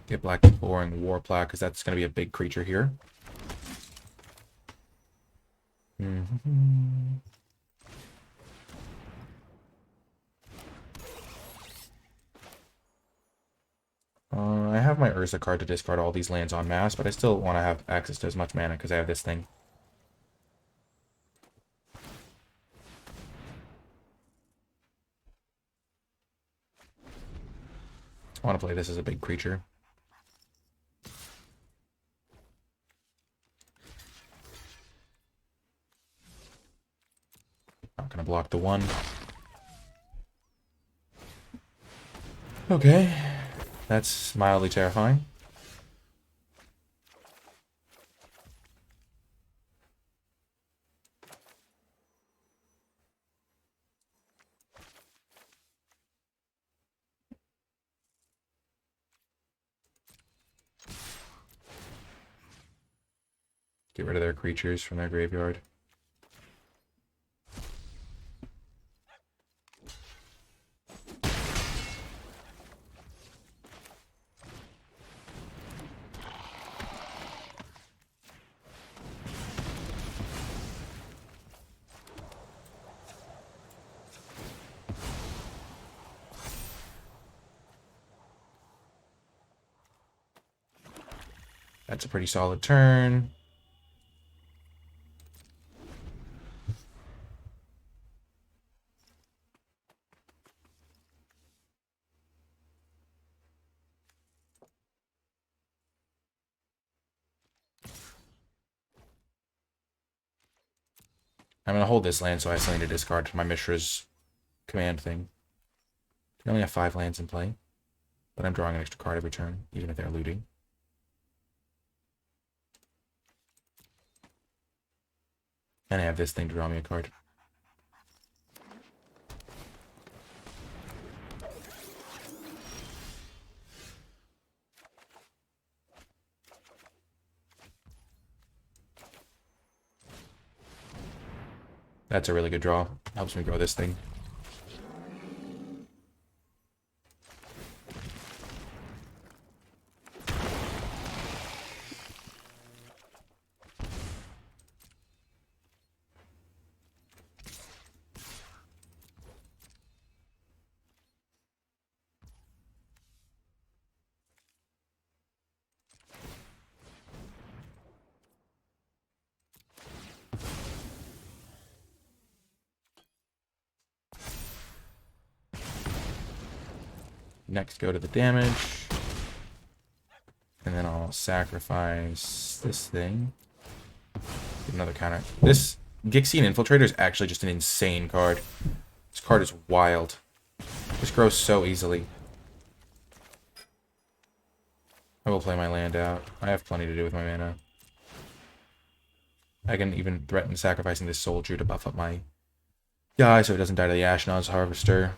Get black boring war plow because that's gonna be a big creature here. I have my Urza card to discard all these lands en masse, but I still want to have access to as much mana because I have this thing. I want to play this as a big creature. Not gonna block the 1. Okay. That's mildly terrifying. Get rid of their creatures from their graveyard. That's a pretty solid turn. I'm going to hold this land, so I still need to discard my Mishra's command thing. I only have 5 lands in play, but I'm drawing an extra card every turn, even if they're looting. And I have this thing to draw me a card. That's a really good draw. Helps me grow this thing. Next, go to the damage. And then I'll sacrifice this thing. Get another counter. This Gixian Infiltrator is actually just an insane card. This card is wild. This grows so easily. I will play my land out. I have plenty to do with my mana. I can even threaten sacrificing this soldier to buff up my guy so it doesn't die to the Ashnod's Harvester.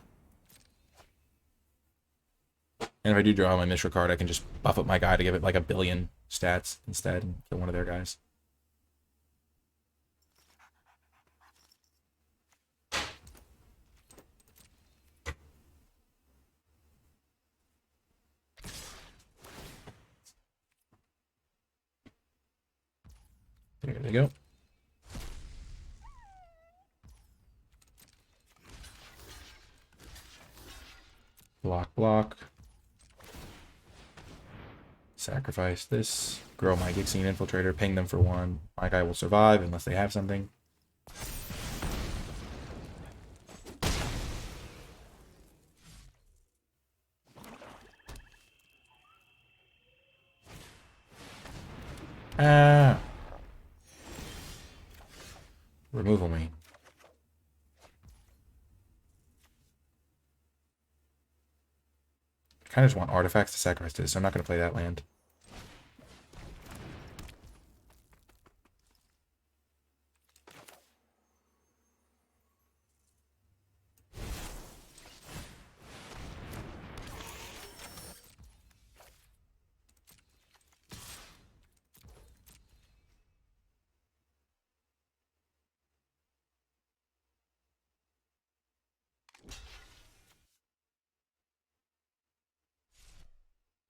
And if I do draw my Mishra card, I can just buff up my guy to give it like 1 billion stats instead and kill one of their guys. There they go. Block, block. Sacrifice this. Grow my Gixine Infiltrator. Ping them for 1. My guy will survive unless they have something. Ah! Removal me. I kind of just want artifacts to sacrifice to this, so I'm not going to play that land.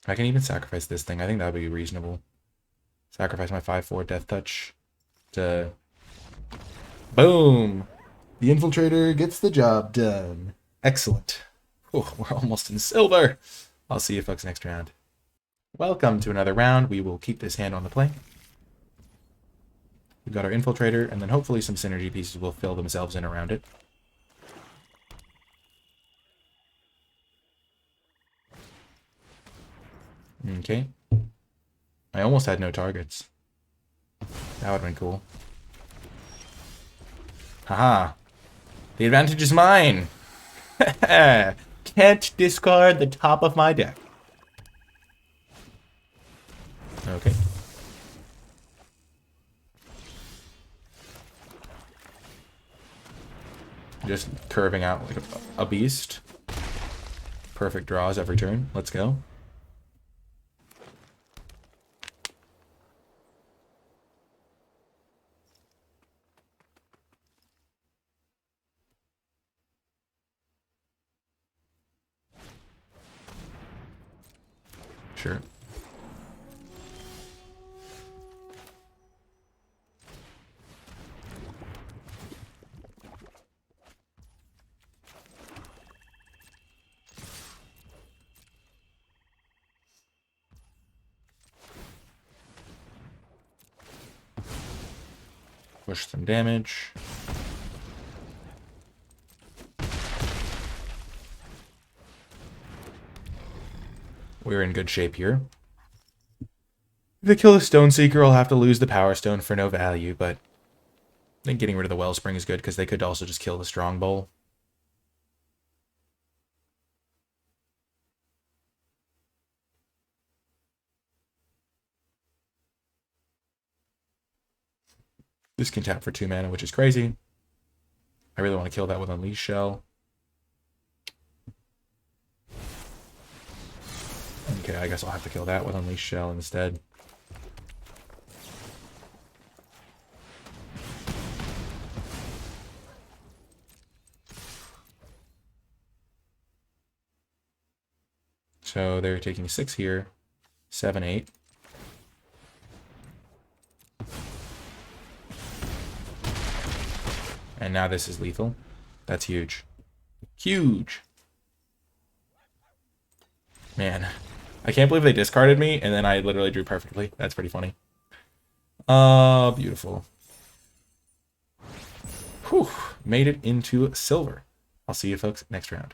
I can even sacrifice this thing. I think that would be reasonable. Sacrifice my 5/4 Death Touch to... Boom! The Infiltrator gets the job done. Excellent. Oh, we're almost in silver. I'll see you folks next round. Welcome to another round. We will keep this hand on the play. We've got our Infiltrator, and then hopefully some synergy pieces will fill themselves in around it. Okay. I almost had no targets. That would have been cool. Haha. The advantage is mine. Can't discard the top of my deck. Okay. Just curving out like a beast. Perfect draws every turn. Let's go. Sure. Push some damage. We're in good shape here. If they kill a Stone Seeker, I'll have to lose the Power Stone for no value, but I think getting rid of the Wellspring is good because they could also just kill the Strong Bowl. This can tap for 2 mana, which is crazy. I really want to kill that with Unleash Shell. Okay, I guess I'll have to kill that with Unleash Shell instead. So they're taking 6 here. 7, 8. And now this is lethal. That's huge. Huge! Man, I can't believe they discarded me, and then I literally drew perfectly. That's pretty funny. Beautiful. Whew, made it into silver. I'll see you folks next round.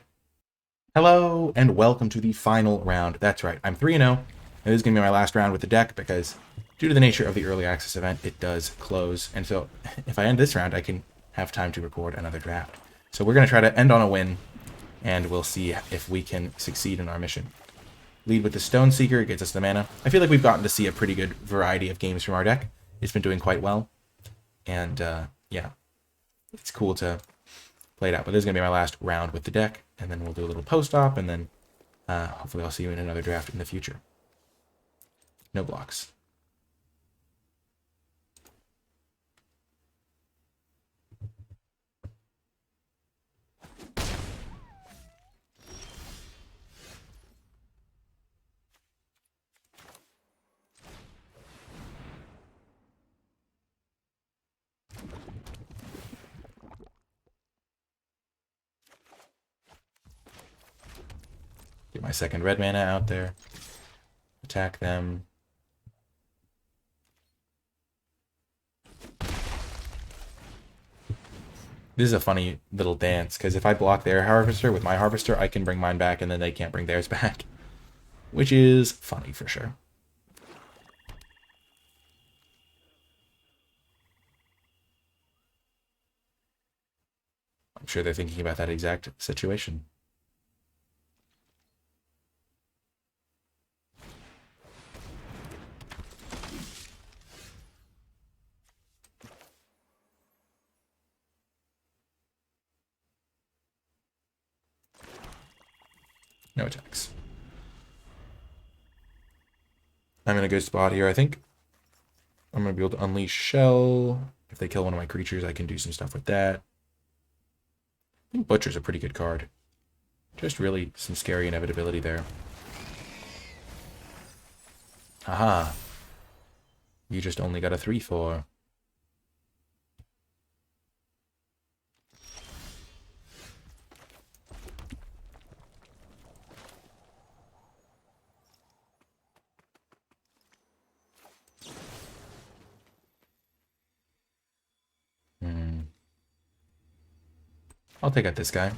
Hello, and welcome to the final round. That's right, I'm 3-0, and this is going to be my last round with the deck, because due to the nature of the early access event, it does close. And so, if I end this round, I can have time to record another draft. So we're going to try to end on a win, and we'll see if we can succeed in our mission. Lead with the Stone Seeker, it gets us the mana. I feel like we've gotten to see a pretty good variety of games from our deck. It's been doing quite well. And, yeah, it's cool to play it out. But this is going to be my last round with the deck, and then we'll do a little post-op, and then hopefully I'll see you in another draft in the future. No blocks. Get my second red mana out there. Attack them. This is a funny little dance, because if I block their harvester with my harvester, I can bring mine back, and then they can't bring theirs back. Which is funny for sure. I'm sure they're thinking about that exact situation. No attacks. I'm in a good spot here, I think. I'm going to be able to unleash Shell. If they kill one of my creatures, I can do some stuff with that. I think Butcher's a pretty good card. Just really some scary inevitability there. Haha. You just only got a 3/4. I'll take out this guy.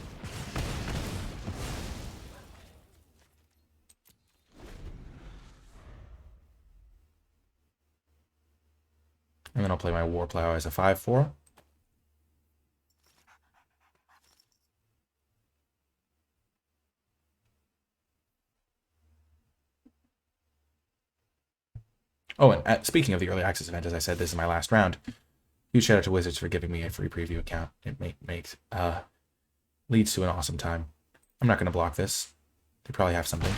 And then I'll play my Warplow as a 5/4. Oh, and speaking of the early access event, as I said, this is my last round. Huge shout out to Wizards for giving me a free preview account. It leads to an awesome time. I'm not going to block this. They probably have something.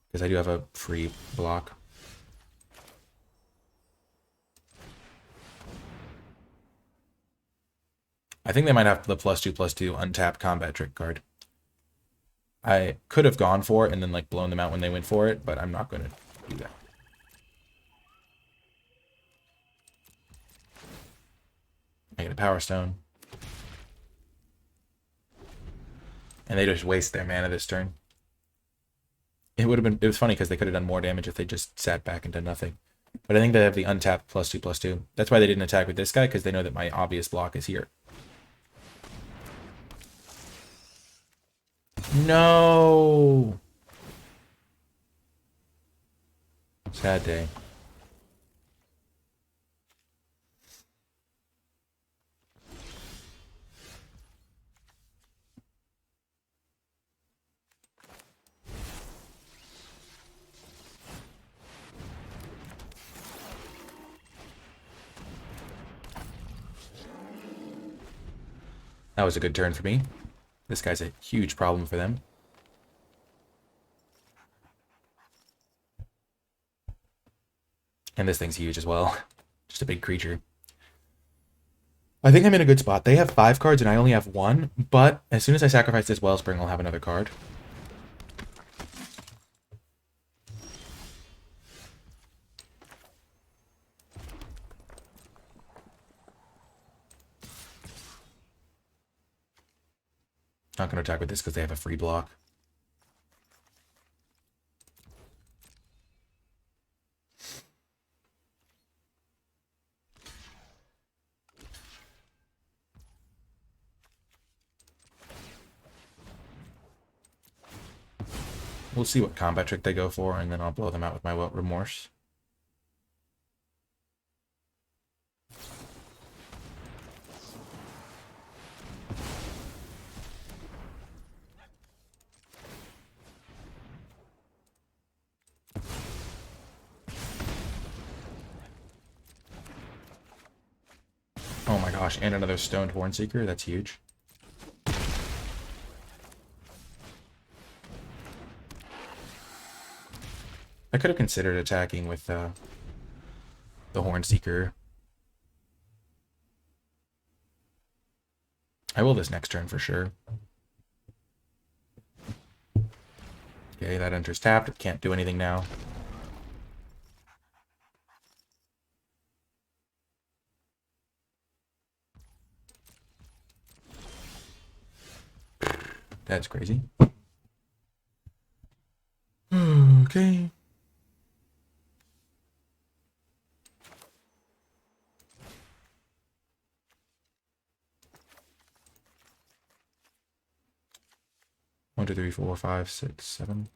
Because I do have a free block. I think they might have the +2/+2 untapped combat trick card. I could have gone for it and then like blown them out when they went for it, but I'm not going to do that. I get a Power Stone. And they just waste their mana this turn. It was funny because they could have done more damage if they just sat back and did nothing. But I think they have the untapped +2/+2. That's why they didn't attack with this guy, because they know that my obvious block is here. No! Sad day. That was a good turn for me. This guy's a huge problem for them. And this thing's huge as well. Just a big creature. I think I'm in a good spot. They have 5 cards and I only have 1, but as soon as I sacrifice this Wellspring, I'll have another card. Not going to attack with this because they have a free block. We'll see what combat trick they go for, and then I'll blow them out with my Remorse. Oh my gosh, and another Stoned Hornseeker. That's huge. I could have considered attacking with the Hornseeker. I will this next turn for sure. Okay, that enters tapped. It can't do anything now. That's crazy. Okay. 1, 2, 3, 4, 5, 6, 7.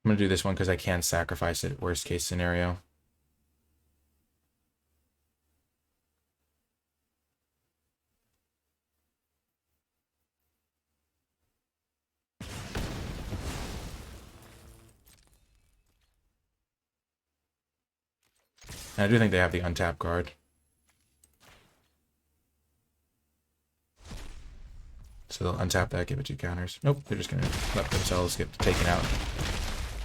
I'm going to do this one because I can sacrifice it, worst case scenario. And I do think they have the untap card. So they'll untap that, give it 2 counters. Nope, they're just going to let themselves get taken out.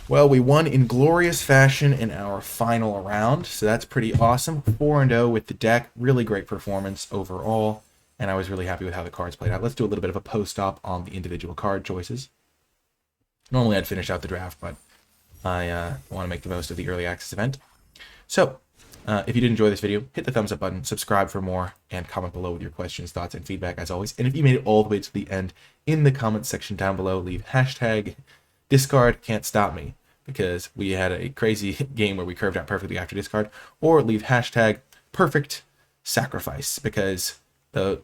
Well, we won in glorious fashion in our final round, so that's pretty awesome. 4-0 with the deck. Really great performance overall, and I was really happy with how the cards played out. Let's do a little bit of a post-op on the individual card choices. Normally I'd finish out the draft, but I want to make the most of the early access event. So, if you did enjoy this video, hit the thumbs up button, subscribe for more, and comment below with your questions, thoughts, and feedback as always. And if you made it all the way to the end, in the comments section down below, leave hashtag discard can't stop me, because we had a crazy game where we curved out perfectly after discard, or leave hashtag perfect sacrifice, because the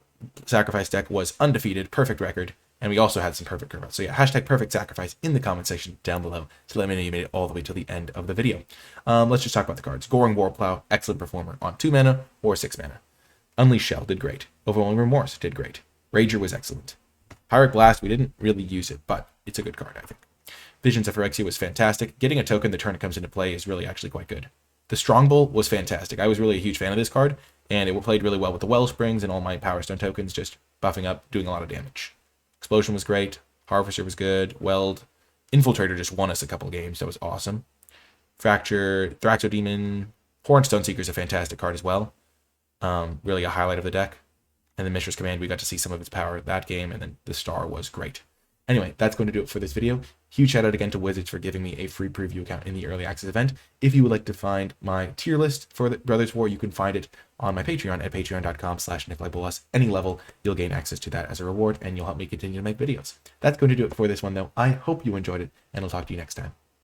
sacrifice deck was undefeated, perfect record, and we also had some perfect curve outs. So yeah, hashtag perfect sacrifice in the comment section down below to let me know you made it all the way to the end of the video. Let's just talk about the cards. Goring Warplow, excellent performer on 2 mana or 6 mana. Unleash Shell did great. Overwhelming Remorse did great. Rager was excellent. Pyric Blast, we didn't really use it, but it's a good card, I think. Visions of Phyrexia was fantastic. Getting a token the turn it comes into play is really actually quite good. The Strongbow was fantastic. I was really a huge fan of this card, and it played really well with the Wellsprings and all my Power Stone tokens, just buffing up, doing a lot of damage. Explosion was great. Harvester was good. Weld. Infiltrator just won us a couple games. That was awesome. Fracture, Thraxodemon, Hornstone Seeker is a fantastic card as well. Really a highlight of the deck. And then Mishra's Command, we got to see some of its power that game, and then the Star was great. Anyway, that's going to do it for this video. Huge shout out again to Wizards for giving me a free preview account in the early access event. If you would like to find my tier list for the Brothers War, you can find it on my Patreon at patreon.com/NicolaiBolas. Any level, you'll gain access to that as a reward, and you'll help me continue to make videos. That's going to do it for this one, though. I hope you enjoyed it, and I'll talk to you next time.